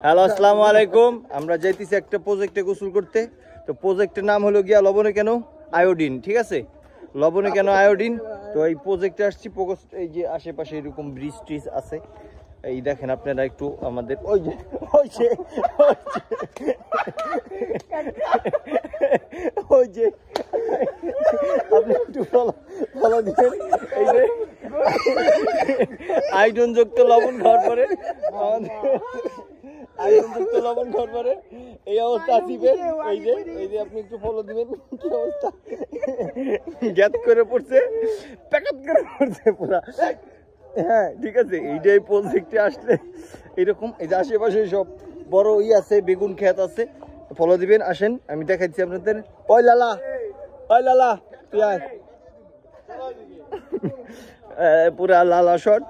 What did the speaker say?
Hello, আসসালামু আলাইকুম। আমরা যাইতেছি একটা প্রজেক্টে গোসল করতে। তো প্রজেক্টের নাম হলো গিয়া লবণে কেন আয়োডিন, ঠিক আছে? লবণে কেন আয়োডিন। তো এই প্রজেক্টে আসছি, এই যে আশেপাশে এরকম ব্রিজ ট্রিজ আছে, এই দেখেন আপনারা একটু আমাদের ওই যে ওই যে আপনি একটু ফলো দিবেন। এই যে আয়োডিন যুক্ত লবণ খাওয়ার পরে আয়োডিনযুক্ত লবণ খাওয়ার পরে এই অবস্থা আসিবে। এই যে আপনি একটু ফলো দিবেন, কি অবস্থা, গ্যাপ করে পড়ছে, প্যাকেট করে পড়ছে পুরা। হ্যাঁ ঠিক আছে, এইটাই প্রজেক্টে আসলে এরকম। এই যে আশেপাশে সব বড় আছে, বেগুন ক্ষেত আছে, ফলো দিবেন। আসেন আমি দেখাচ্ছি আপনাদের। ওই লালা, ওই লালা তুই আয়। পুরা লালা শট।